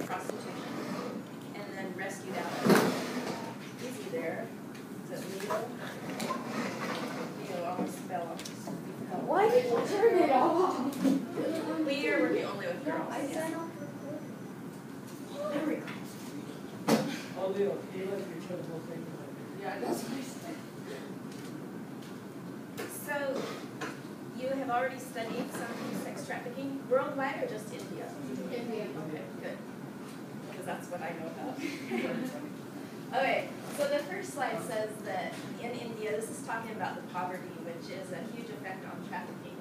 prostitution and then rescued out of it. Easy there. Is it Leo? Leo almost fell off. Why did you turn it off? We are working only with girls. Yes. There we go. Oh, Leo, you like your show the whole thing. Yeah, that's what I said. So, you have already studied some sex trafficking worldwide or just India? India. Okay, good. Because that's what I know about. Okay, so the first slide says that in India, this is talking about the poverty, which is a huge effect on trafficking.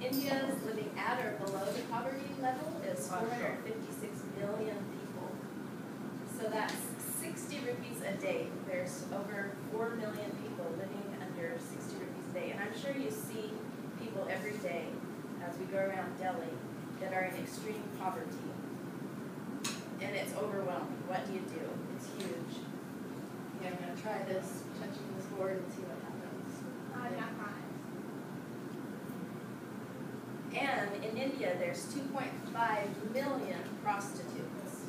India's living at or below the poverty level is 456 million people. So that's 60 rupees a day. There's over 4 million people living under 60 rupees a day. And I'm sure you see people every day as we go around Delhi that are in extreme poverty. And it's overwhelming. What do you do? It's huge. Yeah, I'm going to try this, touching this board and see what happens. And in India, there's 2.5 million prostitutes.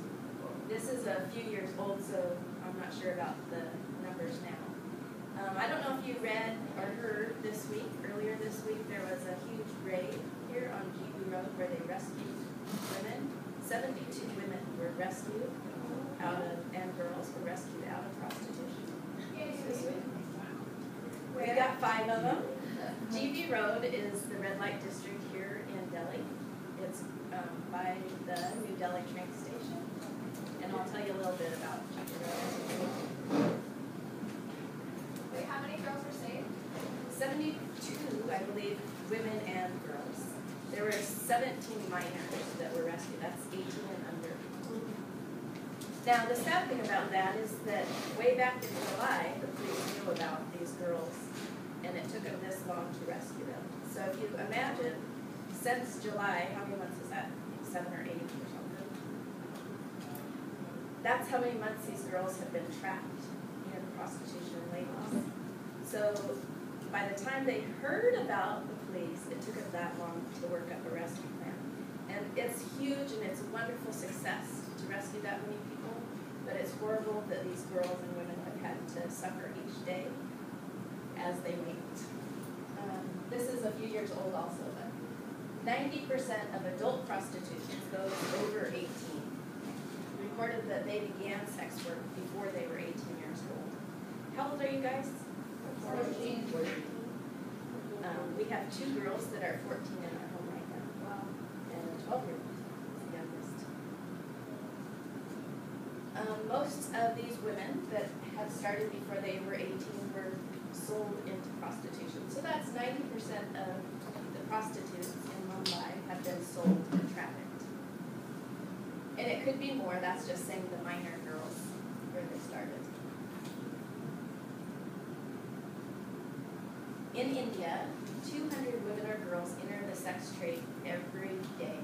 This is a few years old, so I'm not sure about the numbers now. I don't know if you read or heard earlier this week, there was a huge raid here on GB Road where they rescued women. 72 women were rescued and girls were rescued out of prostitution this week. We got 5 of them. GB Road is the red light district here in Delhi. It's by the New Delhi train station. And I'll tell you a little bit about GB Road. Wait, how many girls were saved? 72, I believe, women and girls. There were 17 minors that were rescued. That's 18 and under. Now, the sad thing about that is that way back in July, the police knew about these girls, and it took them this long to rescue them. So if you imagine, since July, how many months is that? 7 or 8 or something. That's how many months these girls have been trapped in prostitution and labels. So by the time they heard about the police, it took them that long to work up a rescue plan. And it's huge and it's a wonderful success to rescue that many people, but it's horrible that these girls and women have had to suffer each day as they wait. This is a few years old also, but 90% of adult prostitution goes over 18. Reported that they began sex work before they were 18 years old. How old are you guys? 14. We have 2 girls that are 14 in our home right now. Wow. And a 12-year-old, the youngest. Most of these women that had started before they were 18 were sold into prostitution. So that's 90% of the prostitutes in Mumbai have been sold and trafficked. And it could be more, that's just saying the minor girls where they started. In India, 200 women or girls enter the sex trade every day.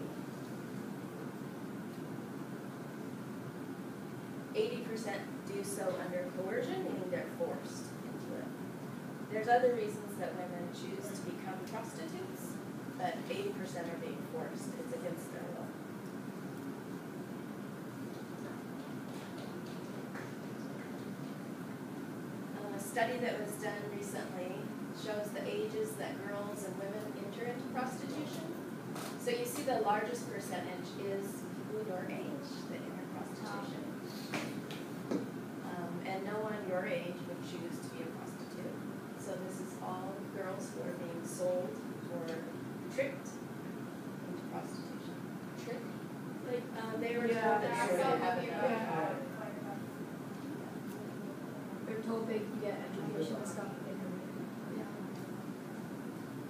80% do so under coercion, meaning they're forced into it. There's other reasons that women choose to become prostitutes, but 80% are being forced. It's against their will. A study that was done recently shows the ages that girls and women enter into prostitution. So you see the largest percentage is people your age that enter prostitution. And no one your age would choose to be a prostitute. So this is all girls who are being sold or tricked into prostitution. Tricked? Like, they were told that they were having a... They're told they can get education and stuff.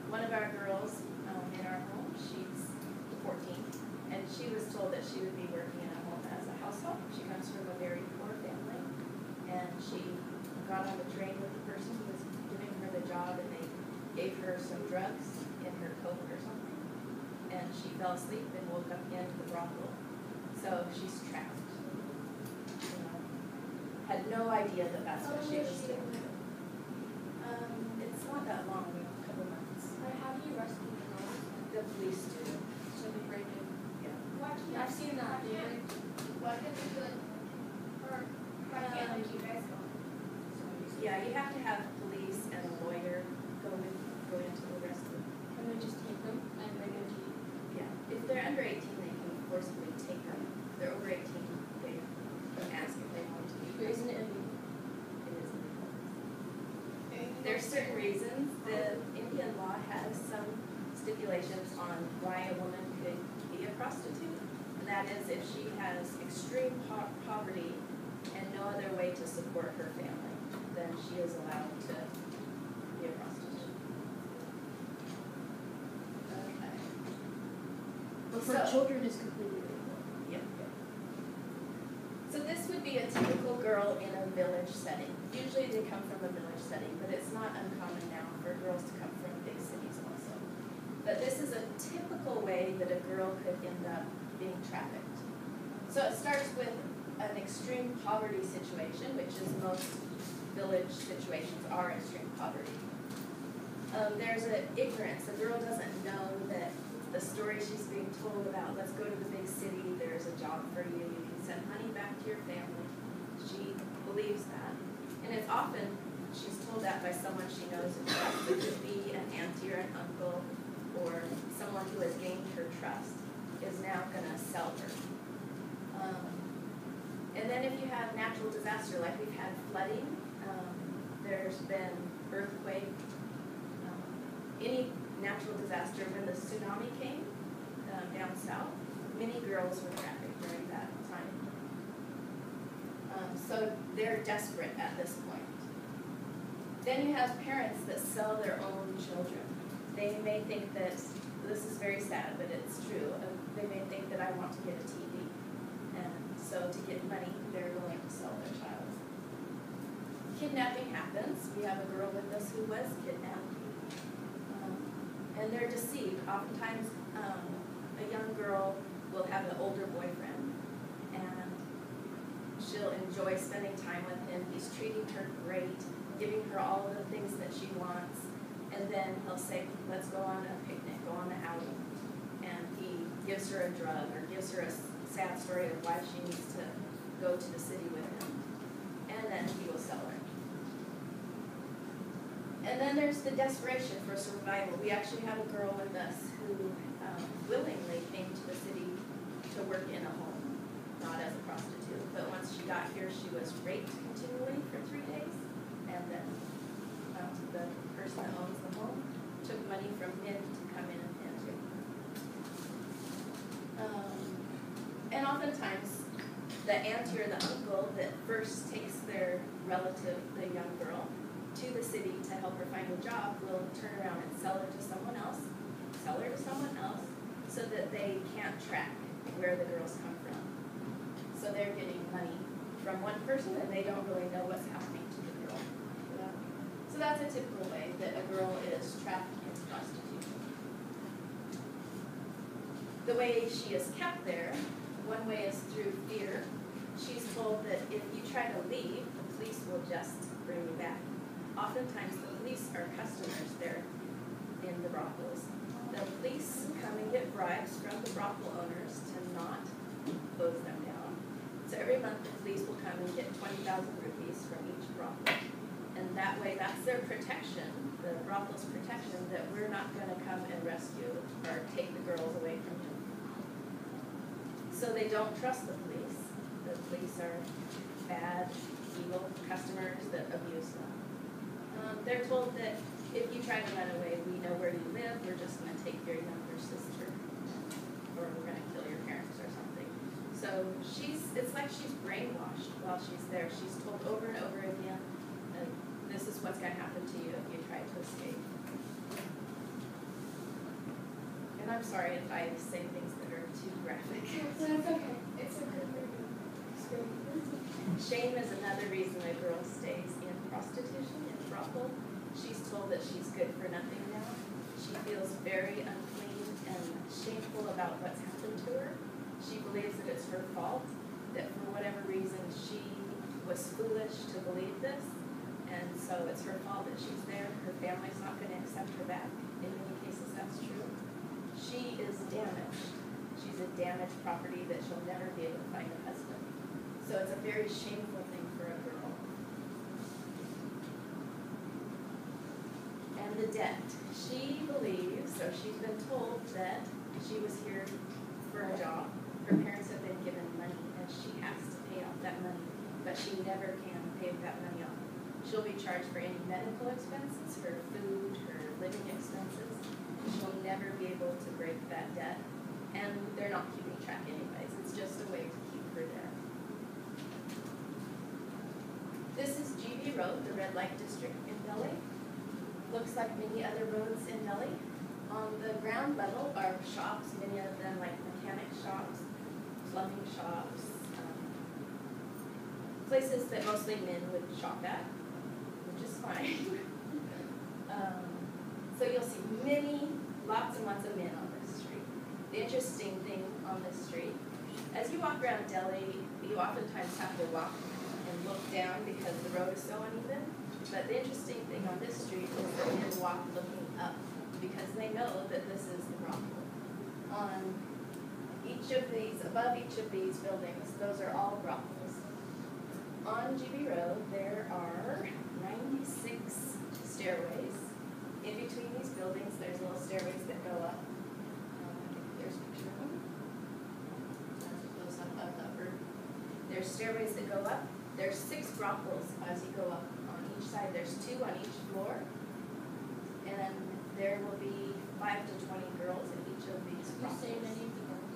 One of our girls in our home, she's 14, and she was told that she would be working in a home as a househelp. She comes from a very poor family, and she got on the train with the person who was giving her the job, and they gave her some drugs in her Coke or something, and she fell asleep and woke up in the brothel. So she's trapped. You know, had no idea that that's what she was doing. It's not that long, a couple months. How do you rescue girls? The police do. So they break in. Yeah. I've seen that. They break What did you do? Or why can't like you guys go? Yeah, you have to have police and a lawyer go into the rescue. Can we just take them and bring them to you? Yeah, if they're under 18, they can forcibly take them. If they're over 18, they ask if they want to be. But isn't it illegal? It is illegal. There's certain reasons. The Indian law has some stipulations on why a woman could be a prostitute. And that is if she has extreme poverty and no other way to support her family, then she is allowed to be a prostitute. Okay. But for So- children, it's completely illegal. Yep. So this would be a typical girl in a village setting. Usually they come from a village setting, but it's not uncommon now for girls to come from big cities also. But this is a typical way that a girl could end up being trafficked. So it starts with an extreme poverty situation, which is most village situations are extreme poverty. There's an ignorance. The girl doesn't know that the story she's being told about, let's go to the big city, there's a job for you, you can send money back to your family. She believes that. And it's often, she's told that by someone she knows and trusts. It could be an auntie or an uncle or someone who has gained her trust is now gonna sell her. And then if you have natural disaster, like we've had flooding, there's been earthquake, any natural disaster. When the tsunami came down south, many girls were trafficked during that time. So they're desperate at this point. Then you have parents that sell their own children. They may think that, this is very sad, but it's true, they may think that I want to get a TV. And so to get money, they're willing to sell their child. Kidnapping happens. We have a girl with us who was kidnapped. And they're deceived. Oftentimes, a young girl will have an older boyfriend, and she'll enjoy spending time with him. He's treating her great, giving her all of the things that she wants, and then he'll say, let's go on a picnic, go on an outing. And he gives her a drug or gives her a sad story of why she needs to go to the city with him, and then he will sell her. And then there's the desperation for survival. We actually have a girl with us who willingly came to the city to work in a home, not as a prostitute. But once she got here, she was raped continually for 3 days. And then the person that owns the home took money from him to come in and rape her. And oftentimes, the auntie or the uncle that first takes their relative, the young girl, to the city to help her find a job will turn around and sell her to someone else, so that they can't track where the girls come from. So they're getting money from one person and they don't really know what's happening to the girl. So that's a typical way that a girl is trafficked into prostitution. The way she is kept there, one way is through fear. She's told that if you try to leave, the police will just bring you back. Oftentimes, the police are customers there in the brothels. The police come and get bribes from the brothel owners to not close them down. So every month, the police will come and get 20,000 rupees from each brothel. And that way, that's their protection, the brothel's protection, that we're not going to come and rescue or take the girls away from you. So they don't trust the police. The police are bad, evil customers that abuse them. They're told that if you try to run away, we know where you live, we're just going to take your younger sister, or we're going to kill your parents or something. So it's like she's brainwashed while she's there. She's told over and over again, this is what's going to happen to you if you try to escape. And I'm sorry if I say things that are too graphic. That's okay. It's a good experience. Shame is another reason a girl stays in prostitution, in brothel. She's told that she's good for nothing now. She feels very unclean and shameful about what's happened to her. She believes that it's her fault, that for whatever reason she was foolish to believe this, and so it's her fault that she's there. Her family's not going to accept her back. In many cases, that's true. She is damaged. She's a damaged property that she'll never be able to find a husband. So it's a very shameful thing for a girl. And the debt. She believes, or she's been told that she was here for a job. Her parents have been given money and she has to pay off that money, but she never can pay that money off. She'll be charged for any medical expenses, her food, her living expenses. She'll never be able to break that debt. And they're not keeping track anyways. It's just a way to keep her there. This is GB Road, the red light district in Delhi. Looks like many other roads in Delhi. On the ground level are shops, many of them like mechanic shops, plumbing shops, places that mostly men would shop at, which is fine. So you'll see lots and lots of men on this street. The interesting thing on this street, as you walk around Delhi, you oftentimes have to walk and look down because the road is so uneven. But the interesting thing on this street is that men walk looking up because they know that this is the brothel. On above each of these buildings, those are all brothels. On GB Road, there are 96 stairways. In between these buildings, there's little stairways that go up. There's a picture of them. That's a close-up of the upper. There's stairways that go up. There's 6 brothels as you go up. On each side, there's 2 on each floor. And there will be 5 to 20 girls in each of these You brothels. say many of the girls.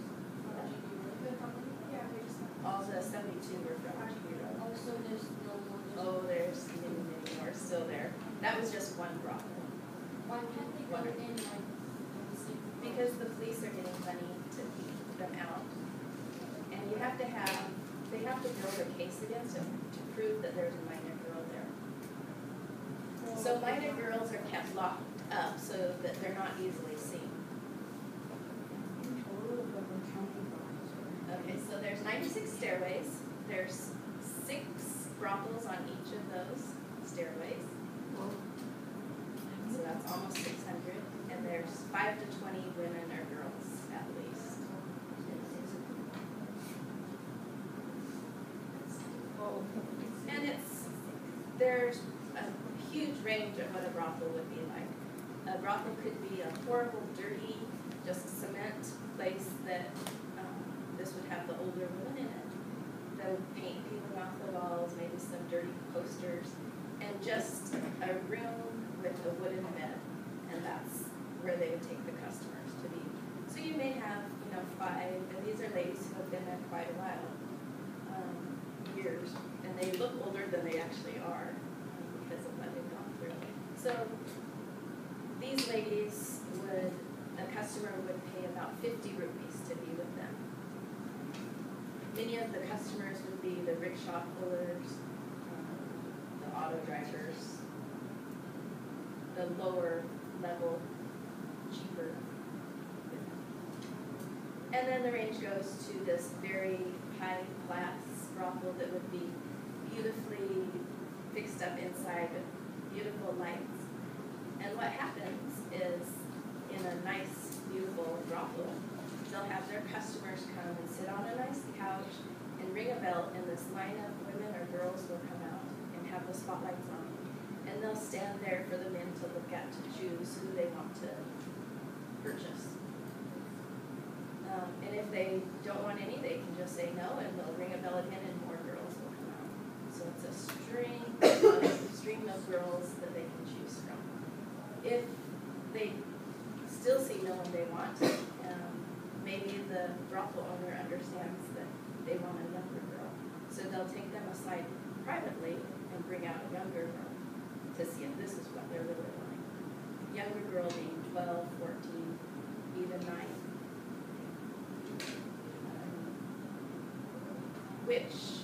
Yeah, we just. All the 72 were from GB Road. Also, there's no more. Oh, there's many, many more still there. That was just one brothel. Why can't they go in like the same? Because the police are getting money to keep them out. And they have to build a case against them to prove that there's a minor girl there. So minor girls are kept locked up so that they're not easily seen. Okay, so there's 96 stairways. There's 6 brothels on each of those stairways. So that's almost 600. And there's 5 to 20 women or girls at least. And there's a huge range of what a brothel would be like. A brothel could be a horrible, dirty, just cement place that this would have the older women in it. They would paint people off the walls, maybe some dirty posters, and just a room with a wooden bed, and that's where they would take the customers to be. So you may have, 5, and these are ladies who have been there quite a while, years, and they look older than they actually are because of what they've gone through. So these ladies a customer would pay about 50 rupees to be with them. Many of the customers would be the rickshaw pullers, the auto drivers, the lower level, cheaper. And then the range goes to this very high class brothel that would be beautifully fixed up inside with beautiful lights. And what happens is in a nice, beautiful brothel, they'll have their customers come and sit on a nice couch and ring a bell, and this line of women or girls will come out and have the spotlights on. And they'll stand there for the men to look at to choose who they want to purchase. And if they don't want any, they can just say no, and they'll ring a bell again, and more girls will come out. So it's a stream of girls that they can choose from. If they still see no one they want, maybe the brothel owner understands that they want a younger girl. So they'll take them aside privately and bring out a younger girl to see if this is what they're really wanting. Younger girl being 12, 14, even 9. Which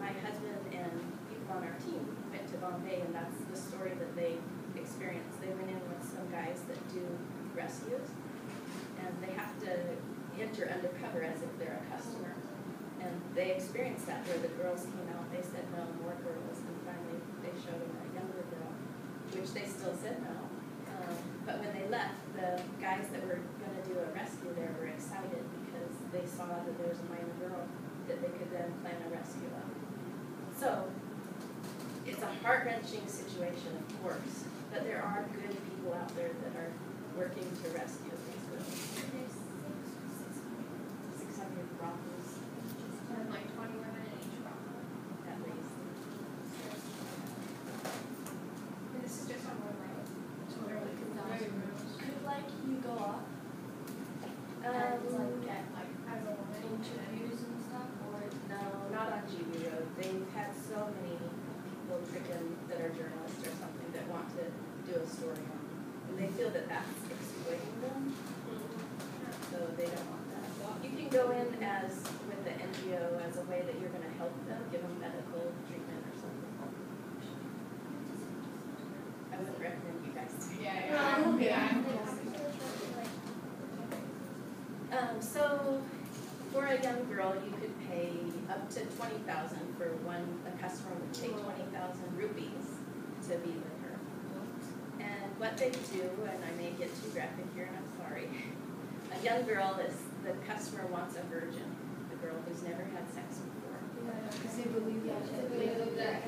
my husband and people on our team went to Bombay, and that's the story that they experienced. They went in with some guys that do rescues, and they have to enter undercover as if they're a customer. And they experienced that where the girls came out, they said no, more girls, and finally they showed them a younger girl, which they still said no. But when they left, the guys that were going to do a rescue there were excited because they saw that there was a minor girl that they could then plan a rescue So, it's a heart-wrenching situation, of course, but there are good people out there that are working to rescue these girls. There's 600 brothels, And like 20 women in each brothel. at least. And this is just on one road. Literally 2,000 roads. Could like you go up and like get like As a woman. interviews and stuff, or No, not on GB Road. They've had so many people freaking that are journalists or something that want to do a story on them. And they feel that that's exploiting them, so they don't want that. You can go in as, with the NGO, as a way that you're gonna help them, give them medical treatment or something. I wouldn't recommend you guys do that. Yeah. So for a young girl, you could pay up to 20,000 for a customer would pay 20,000 rupees to be with her. And what they do, and I may get too graphic here, and I'm sorry. A young girl the customer wants a virgin, a girl who's never had sex before. Because they believe that. They believe that.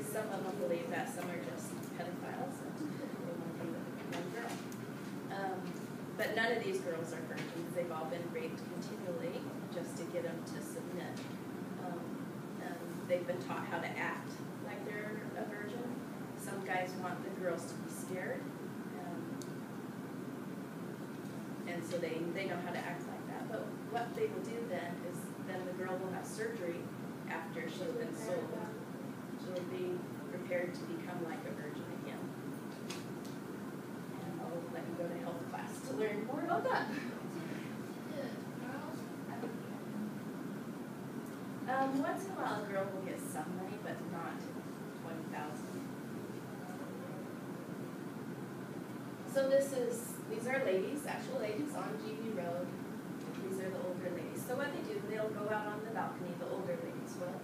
Some of them believe that, some are just pedophiles and they want to be with a young girl. But none of these girls are virgins. They've all been raped continually just to get them to submit. And they've been taught how to act like they're a virgin. Some guys want the girls to be scared. And so they know how to act like that. But what they will do then is then the girl will have surgery after she's been sold. She'll be prepared to become like a virgin again. And I'll let you go to health class to learn more about that. Once in a while, a girl will get some money, but not 20,000. So these are ladies, actual ladies on GB Road. These are the older ladies. So what they do, they'll go out on the balcony, the older ladies will,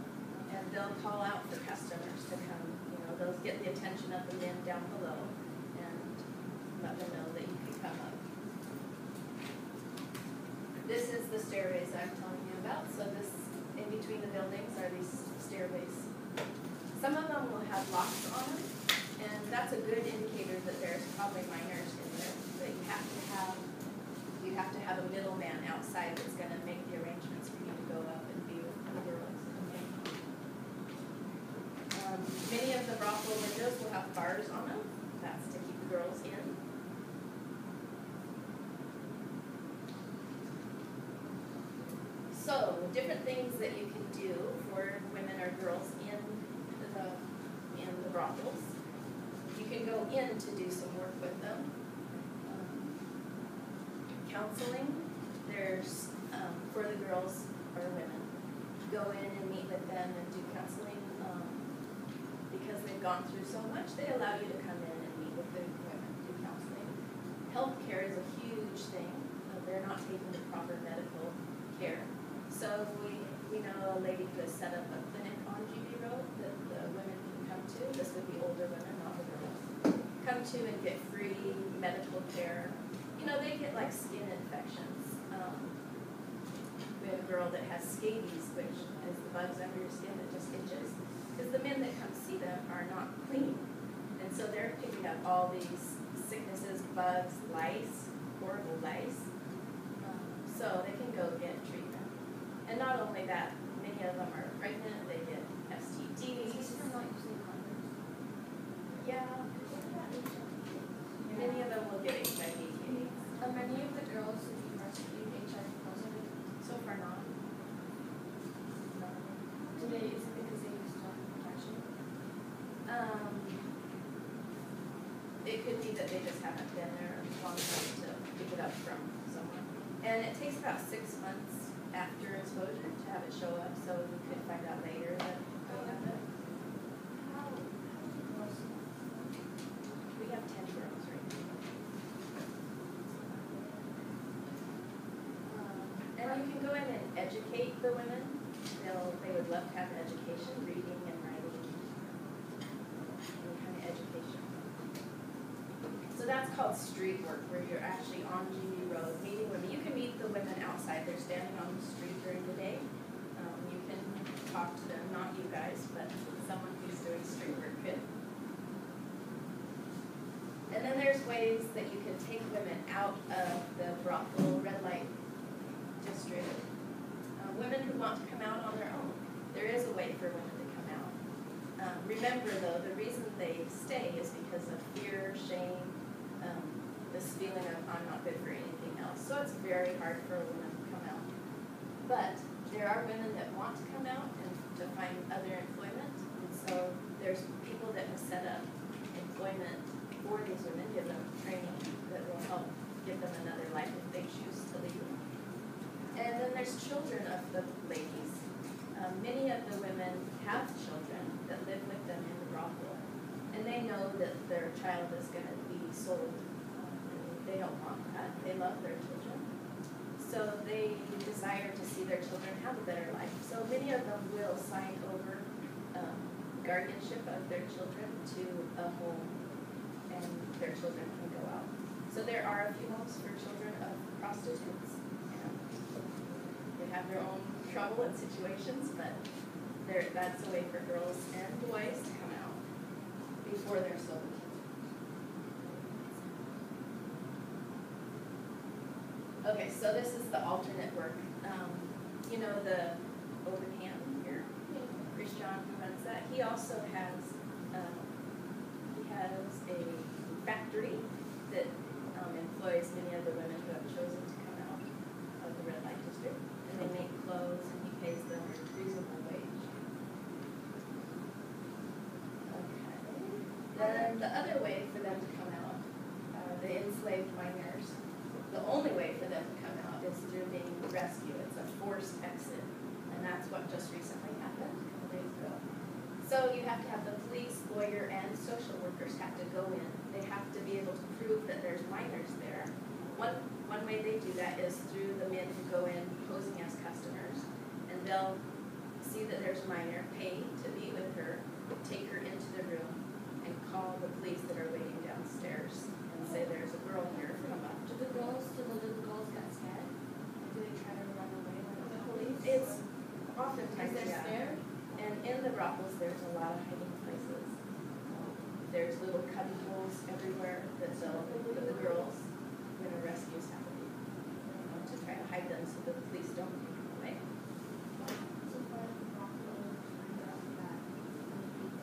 and they'll call out for customers to come. They'll get the attention of the men down below and let them know that you can come up. This is the stairways I'm telling you about. So this, in between the buildings are these stairways. Some of them will have locks on them, and that's a good indicator that there's probably minors in there. But you have to have a middleman outside that's going to make the arrangements for you to go up and be with the girls. Many of the brothel windows will have bars on them. That's to keep the girls in. So, different things that you can do for women or girls in the brothels. You can go in to do some work with them. Counseling, there's for the girls or women. Go in and meet with them and do counseling. Because they've gone through so much, they allow you to come in and meet with the women, do counseling. Healthcare is a huge thing. They're not taking the proper medical care. So we know a lady who has set up a clinic on GB Road that the women can come to. This would be older women, not the girls. Come to and get free medical care. They get like skin infections. We have a girl that has scabies, which is the bugs under your skin that just itches. Because the men that come see them are not clean. And so they're picking up all these sicknesses, bugs, lice, horrible lice. So they can go get treatment. And not only that, many of them are pregnant, they get STDs. Yeah. Many of them will get HIV/AIDS. are many of the girls who you rescued HIV positive? So far not. Is it because they used to have protection? It could be that they just haven't been there long enough to pick it up from someone. And it takes about 6 months after exposure to have it show up, so we could find out later that they have it. How was it? We have 10 girls right now. And you can go in and educate the women. They would love to have an education, reading and writing, any kind of education. So that's called street work, where you're actually on GB Road meeting women. You can meet the women outside. They're standing on the street during the day. You can talk to them, not not you guys, but someone who's doing street work could. And then there's ways that you can take women out of the brothel red light district. Women who want to come out on their own. There is a way for women to come out. Remember though, the reason they stay is because of fear, shame, this feeling of I'm not good for anything else. So it's very hard for a woman to come out. But there are women that want to come out and to find other employment. And so there's people that have set up employment for these women, give them training that will help give them another life if they choose to leave. And then there's children of the ladies. Many of the women have children that live with them in the brothel, and they know that their child is going to be sold. They don't want that. They love their children. So they desire to see their children have a better life. So many of them will sign over guardianship of their children to a home, and their children can go out. So there are a few homes for children of prostitutes. They have their own trouble and situations, but that's a way for girls and boys to come out before they're sold. Okay, so this is the alternate work. You know the open hand here, Chris John who runs that. He also has a factory that employs many of the women who have chosen to come out of the red light district, and they make clothes, and he pays them a reasonable wage. Okay. Then the other way for them to come out, the enslaved minors. The only way for them to come out is through being rescued. It's a forced exit, and that's what just recently happened a couple days ago. So you have to have the police, lawyer, and social workers have to go in. They have to be able to prove that there's minors there. One way they do that is through the men who go in posing as customers, and they'll see that there's a minor, pay to be with her, take her into the room, and call the police that are waiting downstairs and say there's a girl here, come up. Do the girls get scared? Do they try to run away like the police? It's oftentimes, Is there yeah. scared? And in the brothels, there's a lot of hiding places. There's little cubby holes everywhere that they'll put the girls when a rescue is happening, to try to hide them so the police don't take them away. So far, the brothel find out that some people.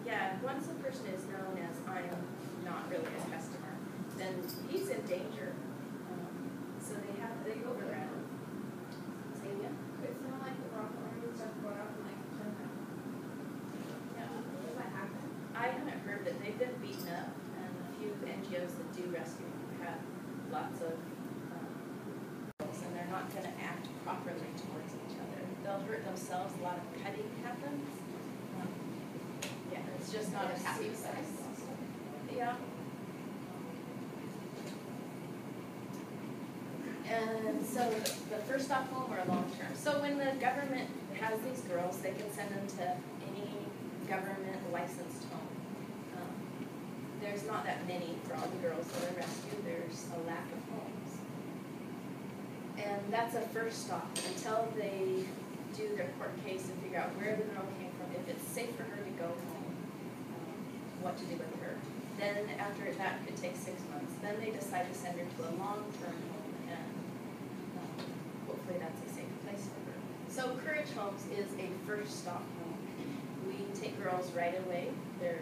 Yeah, once a person is known as I am not really a customer, then he's in danger. So they go around. Say again? It's not like the brothel owners just go out and like turn them. Yeah. Does that happen? I haven't heard that they've been beaten up, and a few NGOs that do rescuing have lots of, and they're not going to act properly towards each other. They'll hurt themselves. A lot of cutting happens. Yeah, it's just not a happy place. Yeah. And so the first off home or long term. So when the government has these girls, they can send them to any government licensed home. There's not that many for all the girls that are rescued. There's a lack of homes. And that's a first stop until they do their court case and figure out where the girl came from, if it's safe for her to go home, what to do with her. Then after that could take 6 months. Then they decide to send her to a long-term home, and hopefully that's a safe place for her. So Courage Homes is a first stop home. We take girls right away. Their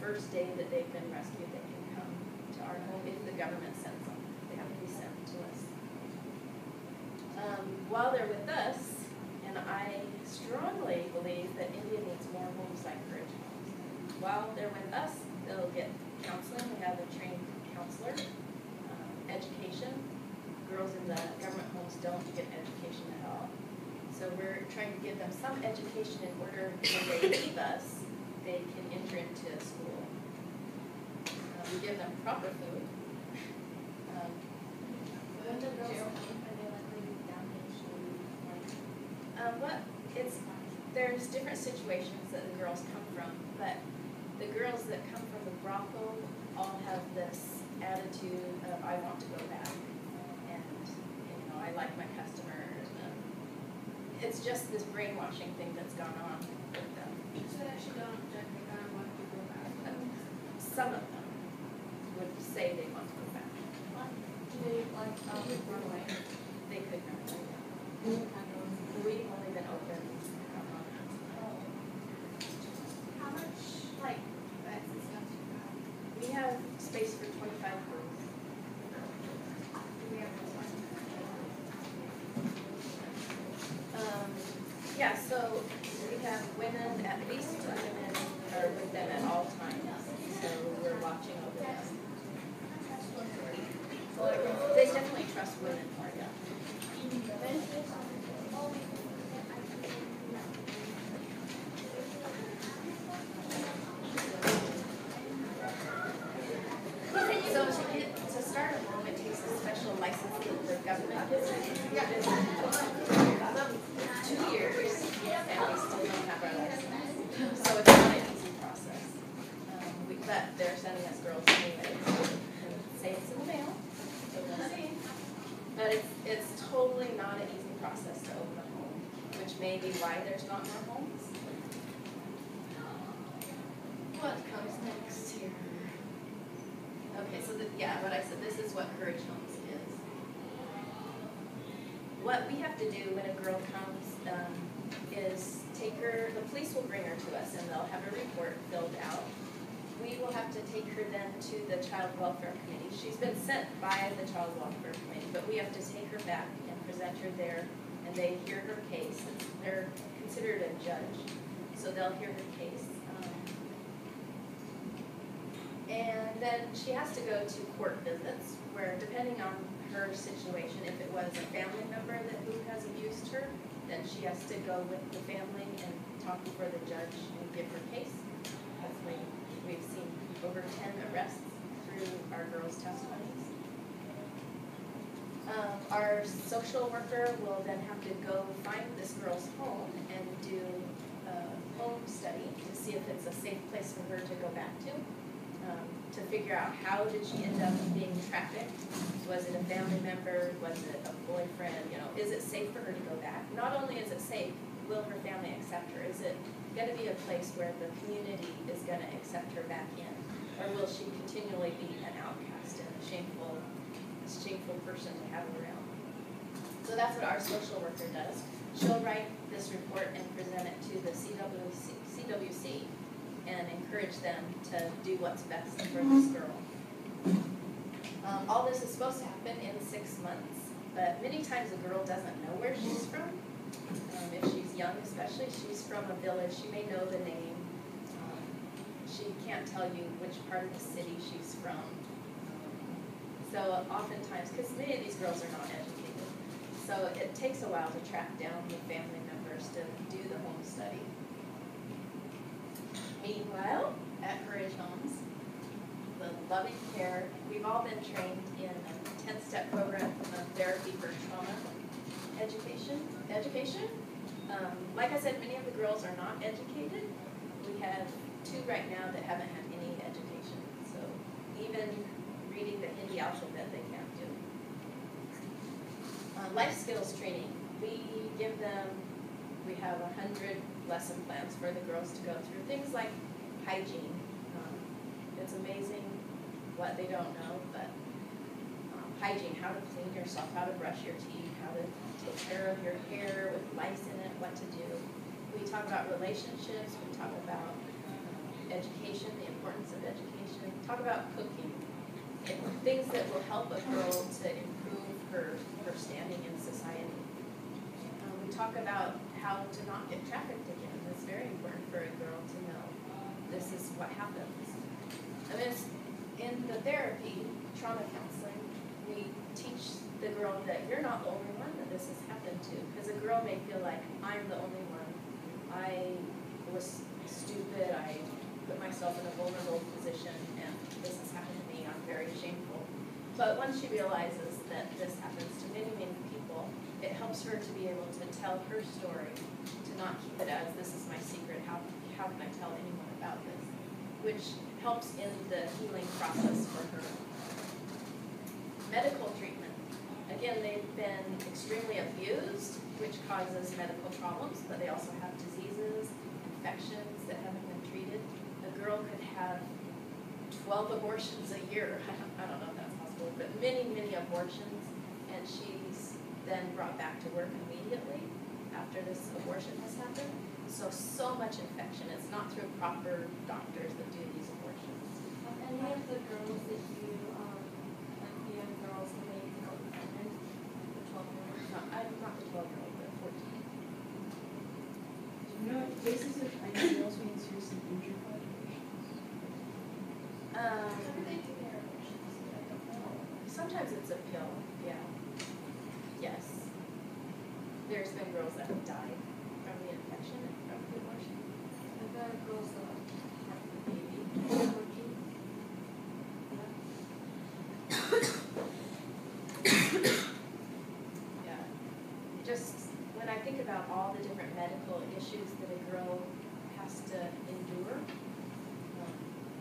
first day that they've been rescued, they can come to our home if the government sends them. They have to be sent to us. While they're with us, and I strongly believe that India needs more homes like Courage Homes. While they're with us, they'll get counseling. We have a trained counselor, education. Girls in the government homes don't get education at all. So we're trying to give them some education in order when they leave us, they can enter into school. We give them proper food. When the girls come, are they like really damaged and There's different situations that the girls come from, but the girls that come from the brothel all have this attitude of I want to go back, and I like my customers, and it's just this brainwashing thing that's gone on with them. So they actually don't object, they kind of want to go back. Some of them would say they want to go back. Do they like, run away? They could not. Kind of. We've only been open How much, like, beds and stuff do you have? we have space for 25 girls. Do we have one? Yeah, so we have women, at least women are with them at all times. So we're watching over them. They definitely trust women more, yeah. So to start a home, it takes a special license with the government. Yeah. 2 years, and we still don't have our license. So it's not an easy process. But they're sending us girls anyways, and say it's in the mail. So we'll see. But it's totally not an easy process to open a home, which may be why there's not more homes. What comes next here? Okay, so what I said, this is what Courage Homes is. What we have to do when a girl comes is take her, the police will bring her to us and they'll have a report filled out. We will have to take her then to the Child Welfare Committee. She's been sent by the Child Welfare Committee, but we have to take her back and present her there, and they hear her case. They're considered a judge, so they'll hear her case. And then she has to go to court visits, where depending on her situation, if it was a family member who has abused her, then she has to go with the family and talk before the judge and give her case. Hopefully, we've seen over 10 arrests through our girls' testimonies. Our social worker will then have to go find this girl's home and do a home study to see if it's a safe place for her to go back to figure out how did she end up being trafficked. Was it a family member? Was it a boyfriend? Is it safe for her to go back? Not only is it safe, will her family accept her? Is it going to be a place where the community is going to accept her back in? Or will she continually be an outcast and a shameful person to have around? So that's what our social worker does. She'll write this report and present it to the CWC and encourage them to do what's best for this girl. All this is supposed to happen in 6 months, but many times a girl doesn't know where she's from. If she's young especially, she's from a village, she may know the name. She can't tell you which part of the city she's from. So oftentimes, because many of these girls are not educated, so it takes a while to track down the family members to do the home study. Meanwhile, at Courage Homes, the loving care, we've all been trained in a 10-step program of therapy for trauma education. Like I said, many of the girls are not educated. We have 2 right now that haven't had any education. So even reading the Hindi alphabet, they can't do. Life skills training, we have 100 lesson plans for the girls to go through. Things like hygiene. It's amazing what they don't know, but hygiene, how to clean yourself, how to brush your teeth, how to take care of your hair with lice in it, what to do. We talk about relationships, we talk about education, the importance of education, talk about cooking, things that will help a girl to improve her standing in society. We talk about how to not get trafficked again. It's very important for a girl to know this is what happens. And then in the therapy, trauma counseling, we teach the girl that you're not the only one that this has happened to. Because a girl may feel like, I'm the only one. I was stupid, I put myself in a vulnerable position, and this has happened to me, I'm very shameful. But once she realizes that this happens to many, many people, it helps her to be able to tell her story, to not keep it as, this is my secret, how can I tell anyone about this? Which helps in the healing process for her. Medical treatment. A again, they've been extremely abused, which causes medical problems, but they also have diseases, infections that haven't been treated. A girl could have 12 abortions a year. I don't know if that's possible, but many, many abortions, and she's then brought back to work immediately after this abortion has happened. So much infection. It's not through proper doctors that do these abortions. Any of the girls that you, like the young girls when they go pregnant, the 12-year-olds? No, I'm not the 12-year-old, but 14. You know, cases of pregnancy also mean seriously injured populations. How do they do their abortions? I don't know. Sometimes it's a pill, yeah. Yes. There's been girls that have died from the infection and from the abortion. I've got girls that have the baby, 14. Yeah. Just when I think about all the different medical issues that a girl has to endure,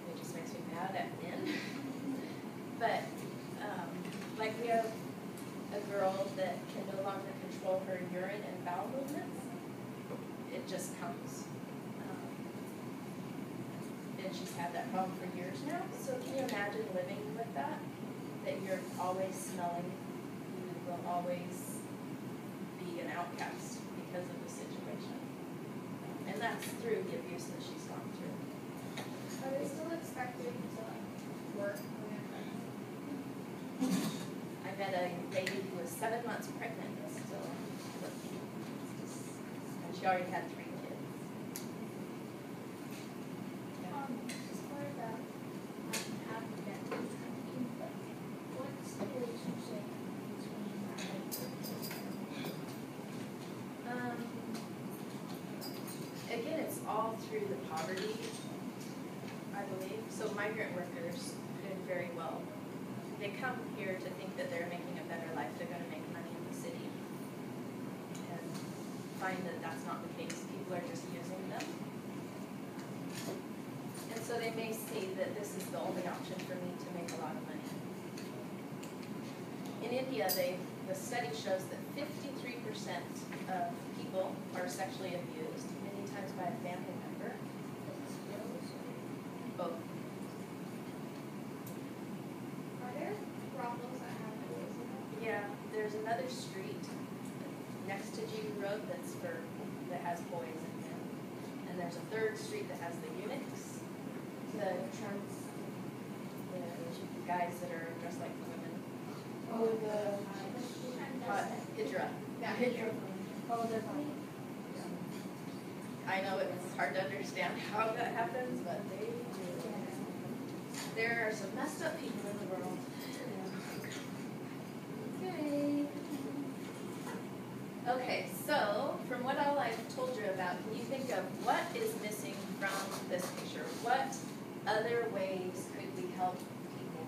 it just makes me mad at men. But like we have a girl that can no longer control her urine and bowel movements. It just comes. And she's had that problem for years now. So can you imagine living with that? That you're always smelling, you will always be an outcast because of the situation. And that's through the abuse that she's gone through. Are they still expected to work when they're pregnant? I met a lady who was 7 months pregnant and still working. And she already had 3 kids. Yeah. As part of that, have the dentist coming, but what's the relationship between Again, it's all through the poverty, I believe. So migrant workers could very well, they come here to think that they're making a better life, they're gonna make money in the city. And find that that's not the case, people are just using them. And so they may see that this is the only option for me to make a lot of money. In India, the study shows that 53% of people are sexually abused, many times by a family member. Both. Are there brothels that have boys in them? Yeah, there's another street next to G Road that has boys and men. And there's a third street that has the eunuchs, the guys that are dressed like women. Oh, the Hijra. Yeah. Oh, they're fine. I know it's hard to understand how that happens, but they do. There are some messed up people in the world. Okay. Okay, so from what all I've told you about, can you think of what is missing from this picture? What other ways could we help people?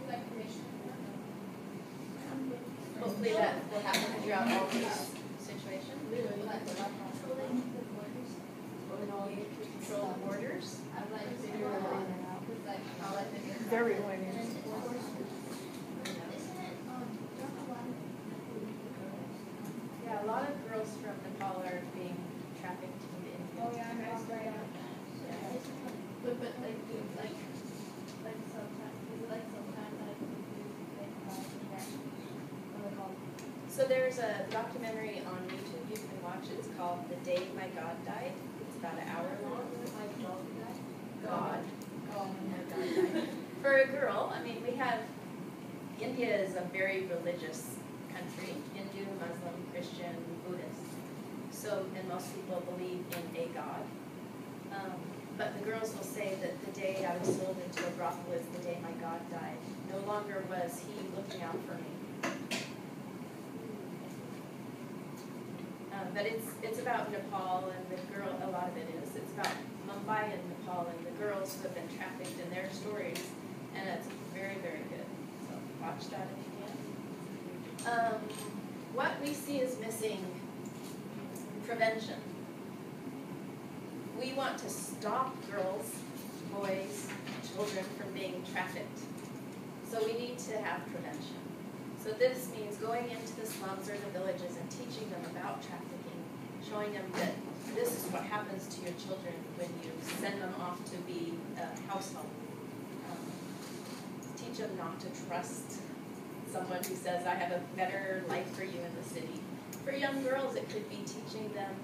Like permission? Hopefully that will happen throughout all these situations. Controlling the borders. Control the borders. I'd like to figure it out. It's like, I like to get Very And winning. then enforcement. Isn't it, don't a lot of girls? Yeah, a lot of girls from Nepal are being trafficked to India. Oh, yeah, I guys right out. But like, sometimes, is it like sometimes I confuse like, what are they called? So there's a documentary on YouTube you can watch. It's called The Day My God Died. It's about an hour long. My dog died? God. Oh, My God died. For a girl, I mean, we have, India is a very religious country. Hindu, Muslim, Christian, Buddhist. So, and most people believe in a God. But the girls will say that the day I was sold into a brothel is the day my God died. No longer was he looking out for me. But it's about Nepal and the girl, a lot of it is. It's about Mumbai and Nepal and the girls who have been trafficked and their stories. And it's very, very good. So watch that if you can. What we see is missing prevention. we want to stop girls, boys, children from being trafficked. So we need to have prevention. So this means going into the slums or the villages and teaching them about trafficking, showing them that this is what happens to your children when you send them off to be a household. Teach them not to trust someone who says, I have a better life for you in the city. For young girls, it could be teaching them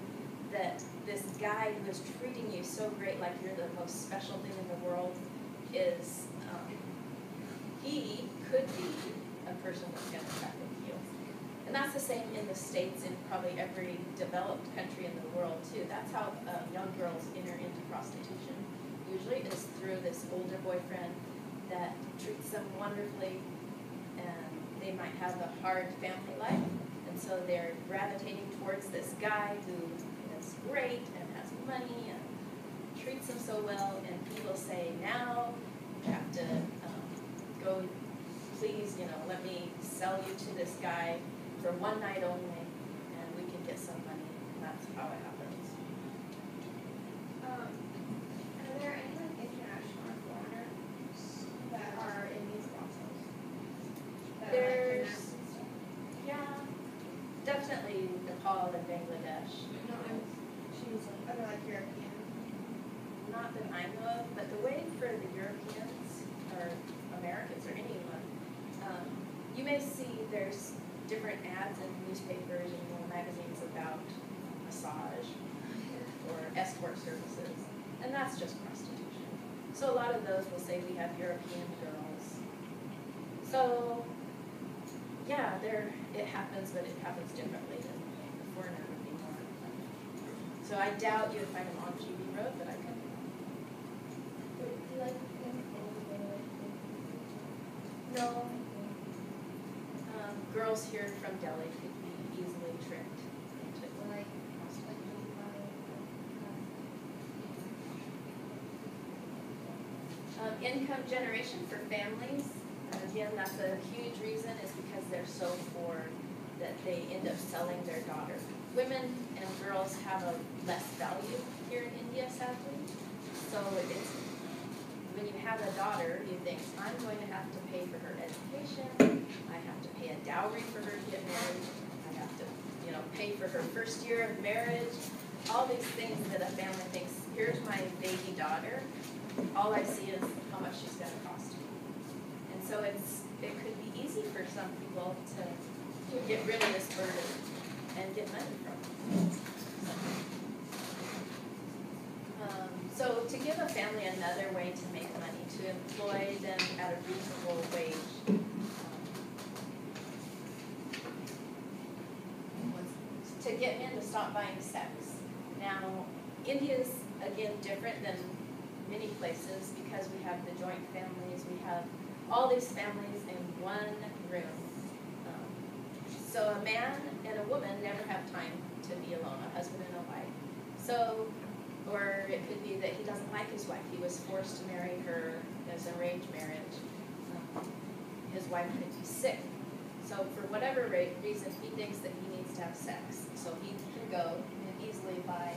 that this guy who is treating you so great, like you're the most special thing in the world, is, he could be a person that's going to traffic you. And that's the same in the States, in probably every developed country in the world too. That's how young girls enter into prostitution. Usually is through this older boyfriend that treats them wonderfully, and they might have a hard family life, and so they're gravitating towards this guy who is great and has money and treats them so well, and people say, now you have to go, please, let me sell you to this guy for one night only, and we can get some money, and that's how it happens. Are there any international or foreigners that are in these brothels? That are There's- kidnapped and stuff? Yeah, definitely Nepal and Bangladesh. No, she's like, other like European. Not that I know of, but the way for the Europeans or Americans or anyone, you may see there's different ads in newspapers and magazines about massage or escort services, and that's just prostitution. So a lot of those will say we have European girls. So yeah, it happens, but it happens differently than the foreigner would be more. So I doubt you would find them on GB Road, but I could. Would you like them No. Girls here from Delhi could be easily tricked into like income generation for families. Again, that's a huge reason, is because they're so poor that they end up selling their daughter. Women and girls have a less value here in India, sadly. So it's, when you have a daughter, you think, I'm going to have to pay for her education, I have to pay a dowry for her to get married, I have to, pay for her first year of marriage, all these things that a family thinks, here's my baby daughter, all I see is how much she's going to cost me. And so it could be easy for some people to get rid of this burden and get money from it. So to give a family another way to make money, to employ them at a reasonable wage, to get men to stop buying sex. Now, India's, again, different than many places because we have the joint families, we have all these families in one room. So a man and a woman never have time to be alone, a husband and a wife. So, or it could be that he doesn't like his wife. He was forced to marry her as an arranged marriage. His wife could be sick. So for whatever reason, he thinks that he needs to have sex. So he can go and easily buy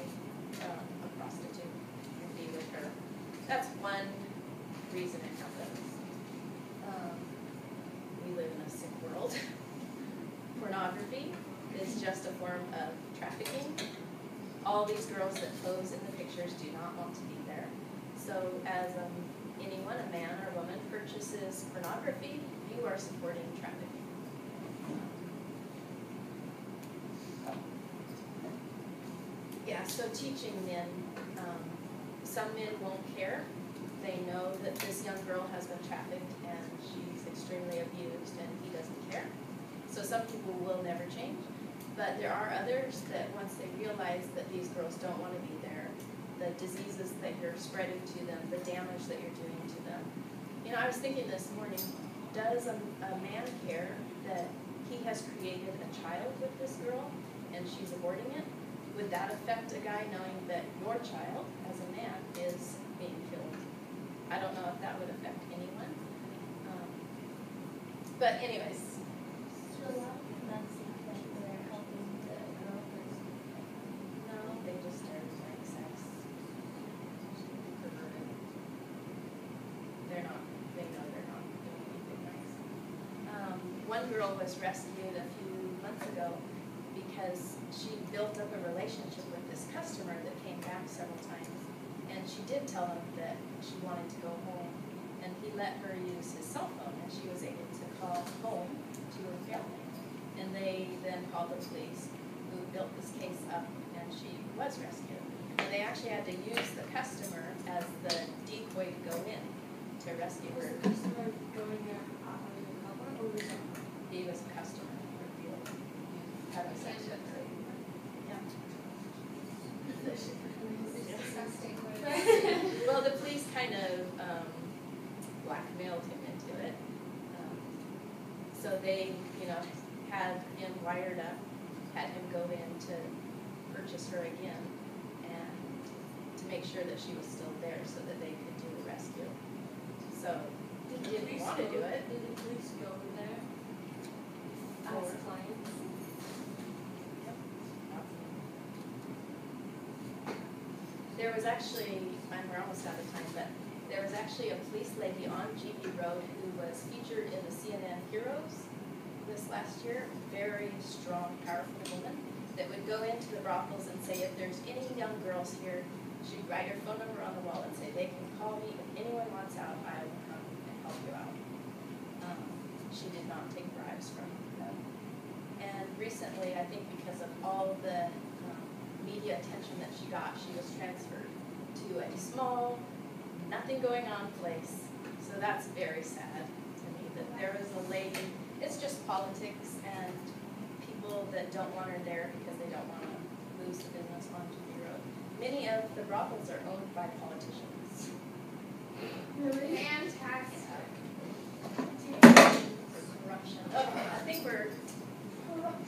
a prostitute and be with her. That's one reason it happens. We live in a sick world. Pornography is just a form of trafficking. All these girls that pose in the pictures do not want to be there. So as anyone, a man or woman, purchases pornography, you are supporting trafficking. Yeah, so teaching men, some men won't care. They know that this young girl has been trafficked and she's extremely abused and he doesn't care. So some people will never change. But there are others that once they realize that these girls don't want to be there, the diseases that you're spreading to them, the damage that you're doing to them. I was thinking this morning, does a man care that he has created a child with this girl and she's aborting it? Would that affect a guy knowing that your child, as a man, is being killed? I don't know if that would affect anyone. But anyways. So a lot of men think that they're helping the girl person. No, they just are having sex. one girl was rescued a few months ago because she built up a relationship with this customer that came back several times. And she did tell him that she wanted to go home, and he let her use his cell phone, and she was able to call home to her family. And they then called the police, who built this case up, and she was rescued. And they actually had to use the customer as the decoy to go in to rescue Was her. the customer going there undercover or was it? He was a customer for field. Having sex with her. Yeah. It's disgusting. Well, the police kind of blackmailed him into it. So they, had him wired up, had him go in to purchase her again, and to make sure that she was still there so that they could do the rescue. So he didn't want to do it. Did the police go there as For- clients? There was actually, we're almost out of time, but there was actually a police lady on GB Road who was featured in the CNN Heroes this last year. Very strong, powerful woman that would go into the brothels and say, if there's any young girls here, she'd write her phone number on the wall and say, they can call me. If anyone wants out, I will come and help you out. She did not take bribes from them. And recently, I think because of all the media attention that she got, she was transferred to a small, nothing going on place. So that's very sad to me that there was a lady, it's just politics and people that don't want her there because they don't want to lose the business on GB Road. Many of the brothels are owned by politicians. Fantastic. Corruption. Okay, I think we're done.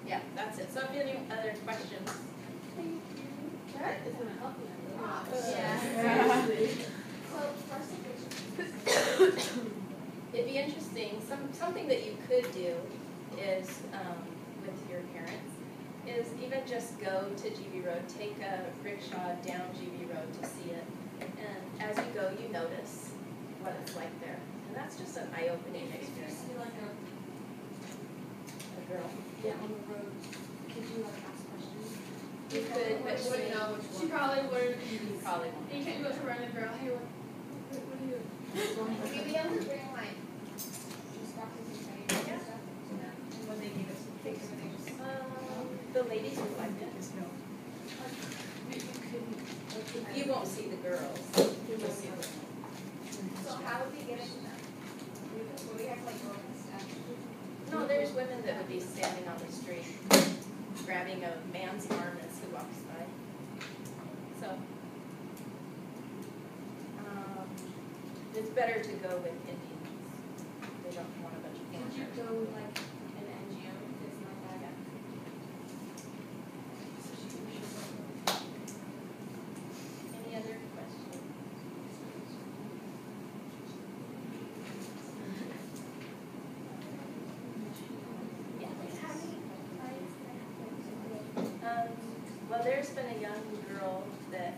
Yeah, that's it. So if you have any other questions? That is gonna help you. Yeah. So, first It'd be interesting, something that you could do is, with your parents, is even just go to GB Road, take a rickshaw down GB Road to see it. And as you go, you notice what it's like there. And that's just an eye-opening If you experience. see like a Girl. on the road, could you like ask questions? You could, but she wouldn't know which She probably wouldn't. probably won't. You can't go to random girl, hey, what are you? You'd be able to bring like, just boxes and trays and stuff to them. And when they give us some things, they just. The ladies would like it. You won't see the girls. You'll see the So how would we get into them? Would we have like rope and stuff? No, there's women that would be standing on the street, grabbing a man's arm as he walks by. So, it's better to go with Indians. They don't want a bunch of Could you foreigners. go with like an NGO if it's not that? Any other questions? Yeah. How many clients can I have? Well, there's been a young girl that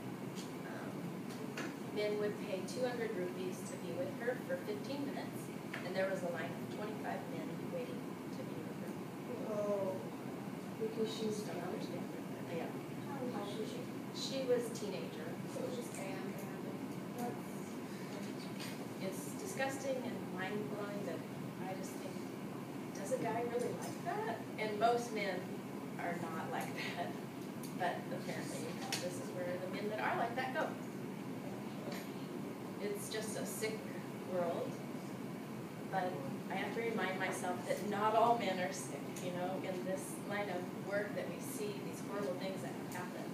men would pay 200 rupees to be with her for 15 minutes, and there was a line of 25 men waiting to be with her. Oh, because she's Don't young. understand. Yeah. How old is she? She was a teenager. So it was just random. It's disgusting and mind-blowing that I just think, does a guy really like that? And most men are not like that, but apparently this is where the men that are like that go. It's just a sick world, but I have to remind myself that not all men are sick, in this line of work that we see these horrible things that have happened.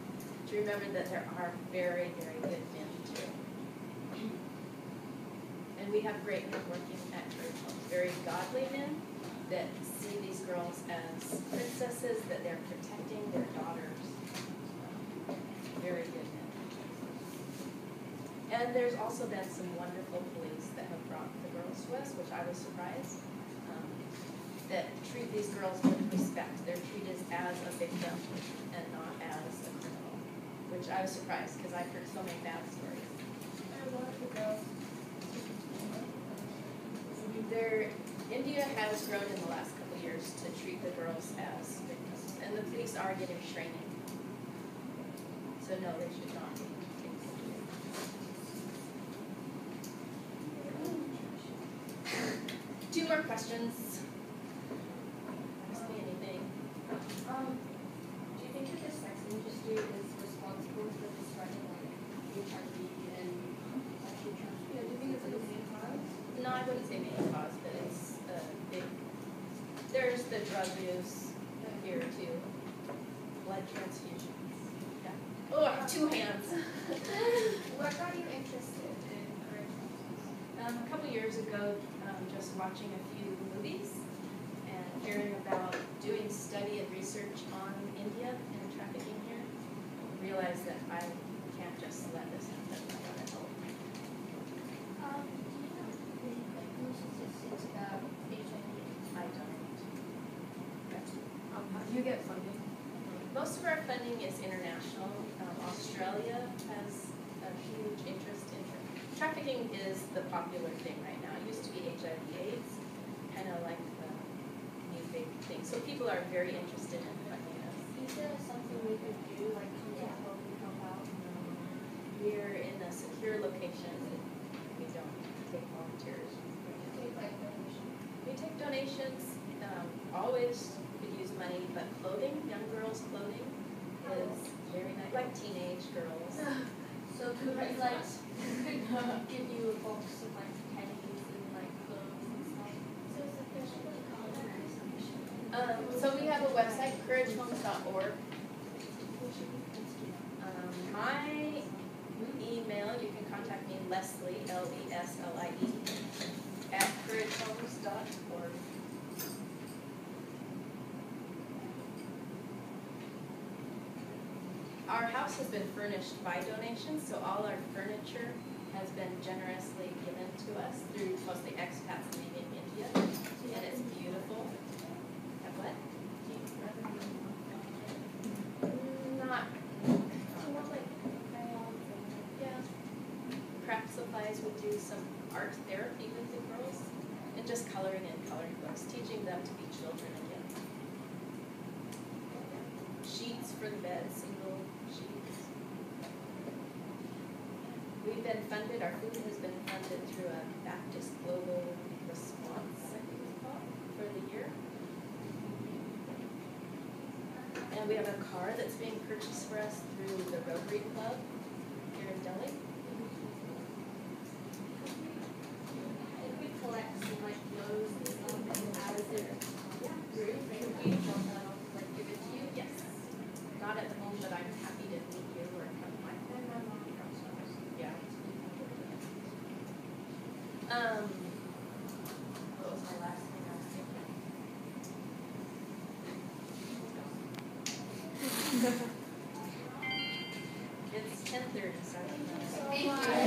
To remember that there are very, very good men too. And we have great men working at church homes, very godly men that see these girls as princesses, that they're protecting their daughters. Very good men. And there's also been some wonderful police that have brought the girls to us, which I was surprised, that treat these girls with respect. They're treated as a victim and not as a criminal, which I was surprised because I've heard so many bad stories. And one of the girls. India has grown in the last couple of years to treat the girls as victims, and the police are getting training. So no, they should not be. Two more questions. Ask me anything. Do you think that the sex industry is responsible for the spreading like HIV and sexual transmission? Yeah, do you think it's like a main cause? No, I wouldn't say main cause, but it's a big. There's the drug use here too. Blood transfusions. Yeah. Oh, I have two hands. What got you interested in courage horses? A couple years ago, just watching a few movies and hearing about doing study and research on India and trafficking here, realized that I can't just let this happen. I gotta help. Do you know any statistics about HIV? I don't. How do you get funding? Most of our funding is international. Australia has a huge interest in trafficking. Is the popular thing right now. It used to be HIV/AIDS, kind of like the new big thing. So people are very interested in funding us. Is there something we could do, like come to help and help out? We're in a secure location. We don't take volunteers. Take like donation. We take donations. Always could use money, but clothing, young girls' clothing, is very nice. Like teenage girls. So could we like give you a box of like pennies and like clothes and stuff? So it's officially called a So we have a website, couragehomes.org. My email, you can contact me, Leslie, Leslie, at couragehomes.org. Our house has been furnished by donations, so all our furniture has been generously given to us through mostly expats living in India, and it's beautiful. Have what? Not. So what like crayons and Yeah. Craft supplies would do some art therapy with the girls, and just coloring in coloring books, teaching them to be children again. Sheets for the bed, single sheets. We've been funded, our food has been funded through a Baptist Global Response, I think it's called, for the year. And we have a car that's being purchased for us through the Rotary Club here in Delhi. If we collect some like clothes and stuff and as a group, could we drop that off, like give it to you? Yes. Not at the moment, but I'm happy to meet you or come by. And my mom drops ours. Yeah. What was my last thing I was thinking? It's 10:30, so I don't know. Thank you.